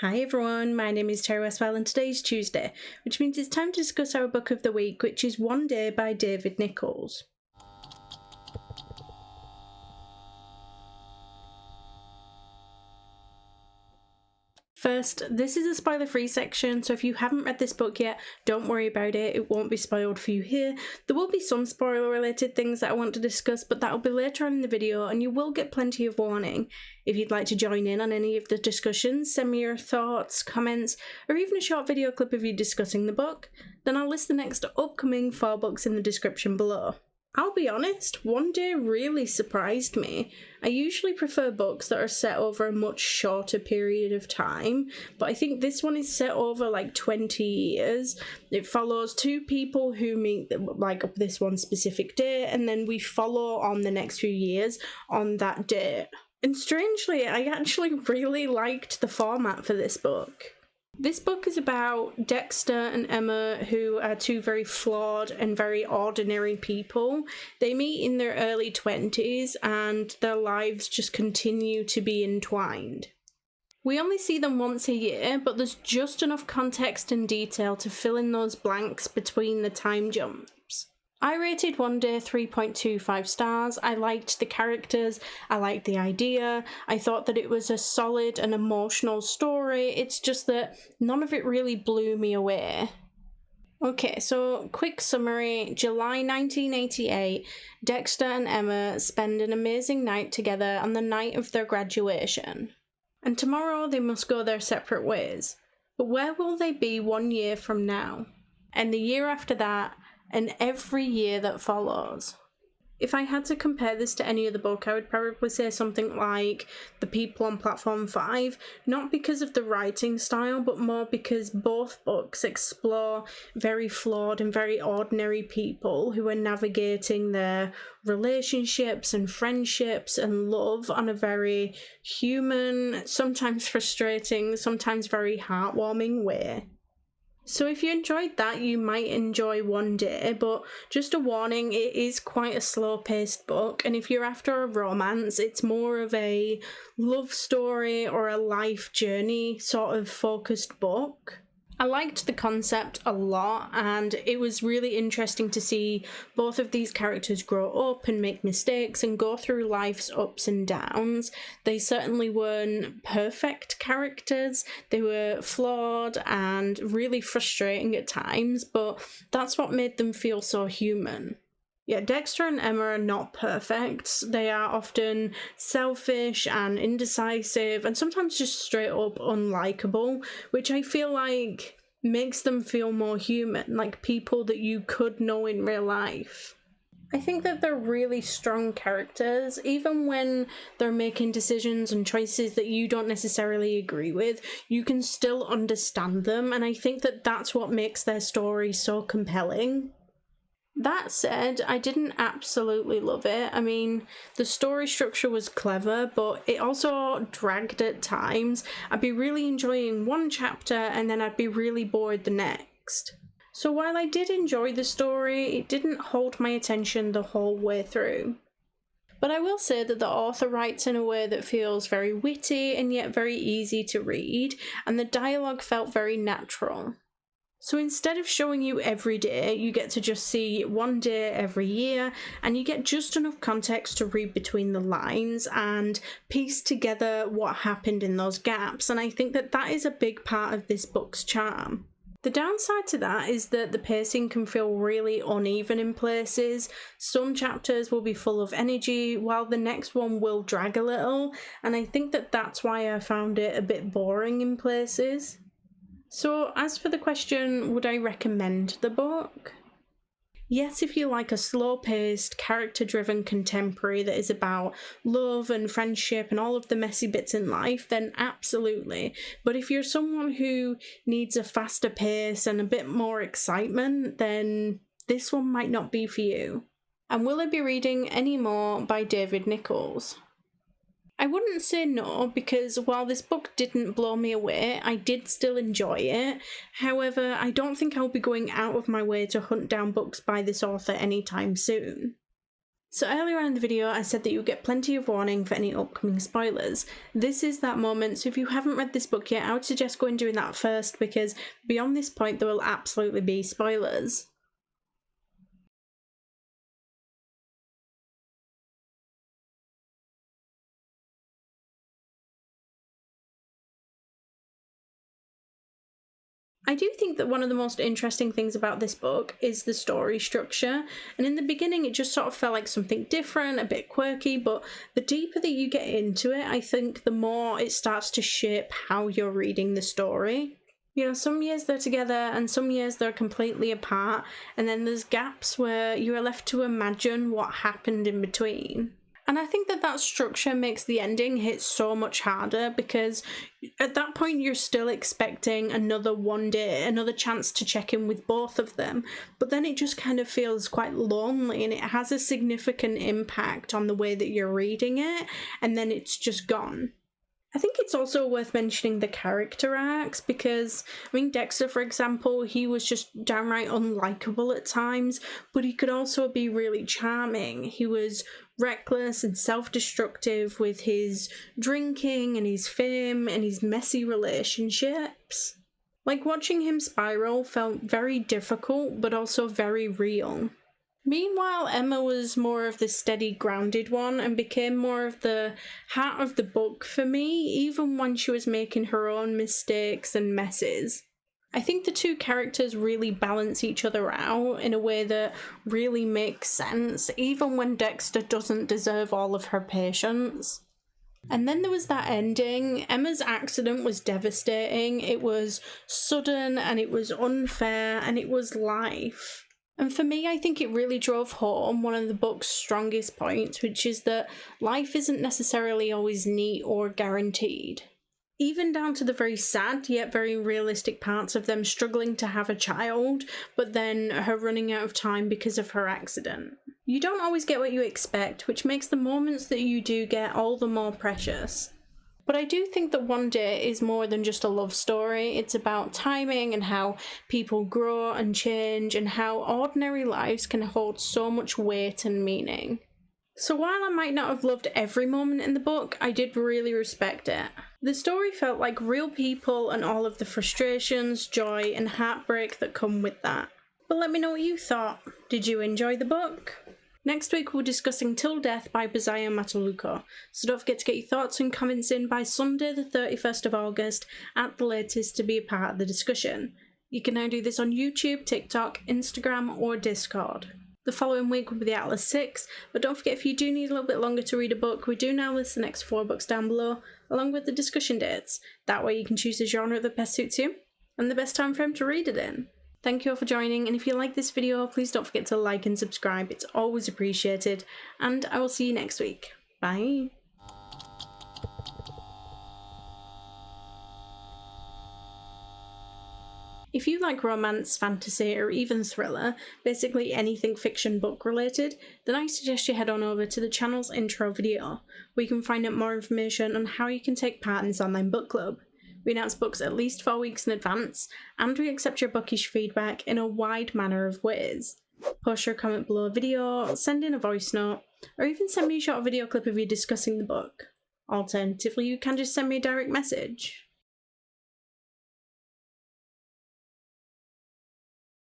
Hi everyone, my name is Terry Westwell and today's Tuesday, which means it's time to discuss our book of the week, which is One Day by David Nicholls. First, this is a spoiler-free section, so if you haven't read this book yet, don't worry about it, it won't be spoiled for you here. There will be some spoiler-related things that I want to discuss, but that'll be later on in the video, and you will get plenty of warning. If you'd like to join in on any of the discussions, send me your thoughts, comments, or even a short video clip of you discussing the book, then I'll list the next upcoming 4 books in the description below. I'll be honest, One Day really surprised me. I usually prefer books that are set over a much shorter period of time, but I think this one is set over like 20 years. It follows 2 people who meet like this one specific day, and then we follow on the next few years on that day. And strangely, I actually really liked the format for this book. This book is about Dexter and Emma, who are 2 very flawed and very ordinary people. They meet in their early 20s and their lives just continue to be entwined. We only see them once a year, but there's just enough context and detail to fill in those blanks between the time jumps. I rated One Day 3.25 stars. I liked the characters, I liked the idea, I thought that it was a solid and emotional story. It's just that none of it really blew me away. Okay, so quick summary. July 1988, Dexter and Emma spend an amazing night together on the night of their graduation. And tomorrow they must go their separate ways. But where will they be 1 year from now? And the year after that, and every year that follows. If I had to compare this to any other book, I would probably say something like The People on Platform 5, not because of the writing style, but more because both books explore very flawed and very ordinary people who are navigating their relationships and friendships and love on a very human, sometimes frustrating, sometimes very heartwarming way. So if you enjoyed that, you might enjoy One Day, but just a warning, it is quite a slow-paced book, and if you're after a romance, it's more of a love story or a life journey sort of focused book. I liked the concept a lot, and it was really interesting to see both of these characters grow up and make mistakes and go through life's ups and downs. They certainly weren't perfect characters, they were flawed and really frustrating at times, but that's what made them feel so human. Yeah, Dexter and Emma are not perfect. They are often selfish and indecisive and sometimes just straight up unlikable, which I feel like makes them feel more human, like people that you could know in real life. I think that they're really strong characters, even when they're making decisions and choices that you don't necessarily agree with, you can still understand them, and I think that that's what makes their story so compelling. That said, I didn't absolutely love it. I mean, the story structure was clever, but it also dragged at times. I'd be really enjoying one chapter and then I'd be really bored the next. So while I did enjoy the story, it didn't hold my attention the whole way through. But I will say that the author writes in a way that feels very witty and yet very easy to read, and the dialogue felt very natural. So instead of showing you every day, you get to just see one day every year, and you get just enough context to read between the lines and piece together what happened in those gaps, and I think that that is a big part of this book's charm. The downside to that is that the pacing can feel really uneven in places. Some chapters will be full of energy, while the next one will drag a little, and I think that that's why I found it a bit boring in places. So as for the question, would I recommend the book? Yes, if you like a slow-paced, character-driven contemporary that is about love and friendship and all of the messy bits in life, then absolutely. But if you're someone who needs a faster pace and a bit more excitement, then this one might not be for you. And will I be reading any more by David Nicholls? I wouldn't say no, because while this book didn't blow me away, I did still enjoy it. However, I don't think I'll be going out of my way to hunt down books by this author anytime soon. So earlier on in the video I said that you'll get plenty of warning for any upcoming spoilers. This is that moment, so if you haven't read this book yet, I would suggest going and doing that first, because beyond this point there will absolutely be spoilers. I do think that one of the most interesting things about this book is the story structure, and in the beginning it just sort of felt like something different, a bit quirky, but the deeper that you get into it, I think the more it starts to shape how you're reading the story. You know, some years they're together and some years they're completely apart, and then there's gaps where you are left to imagine what happened in between. And I think that that structure makes the ending hit so much harder, because at that point you're still expecting another one day, another chance to check in with both of them, but then it just kind of feels quite lonely, and it has a significant impact on the way that you're reading it, and then it's just gone. I think it's also worth mentioning the character arcs, because, I mean, Dexter, for example, he was just downright unlikable at times, but he could also be really charming. He was reckless and self-destructive with his drinking and his fame and his messy relationships. Like, watching him spiral felt very difficult, but also very real. Meanwhile, Emma was more of the steady, grounded one and became more of the heart of the book for me, even when she was making her own mistakes and messes. I think the two characters really balance each other out in a way that really makes sense, even when Dexter doesn't deserve all of her patience. And then there was that ending. Emma's accident was devastating, it was sudden and it was unfair and it was life. And for me, I think it really drove home one of the book's strongest points, which is that life isn't necessarily always neat or guaranteed. Even down to the very sad yet very realistic parts of them struggling to have a child, but then her running out of time because of her accident. You don't always get what you expect, which makes the moments that you do get all the more precious. But I do think that One Day is more than just a love story. It's about timing and how people grow and change, and how ordinary lives can hold so much weight and meaning. So while I might not have loved every moment in the book, I did really respect it. The story felt like real people and all of the frustrations, joy and heartbreak that come with that. But let me know what you thought. Did you enjoy the book? Next week we're discussing Till Death by Busayo and Matuluko, so don't forget to get your thoughts and comments in by Sunday the 31st of August at the latest to be a part of the discussion. You can now do this on YouTube, TikTok, Instagram or Discord. The following week will be the Atlas 6, but don't forget, if you do need a little bit longer to read a book, we do now list the next 4 books down below, along with the discussion dates. That way you can choose the genre that best suits you, and the best time frame to read it in. Thank you all for joining, and if you like this video, please don't forget to like and subscribe, it's always appreciated, and I will see you next week. Bye! If you like romance, fantasy, or even thriller, basically anything fiction book related, then I suggest you head on over to the channel's intro video, where you can find out more information on how you can take part in this online book club. We announce books at least 4 weeks in advance, and we accept your bookish feedback in a wide manner of ways. Post your comment below a video, send in a voice note, or even send me a short video clip of you discussing the book. Alternatively, you can just send me a direct message.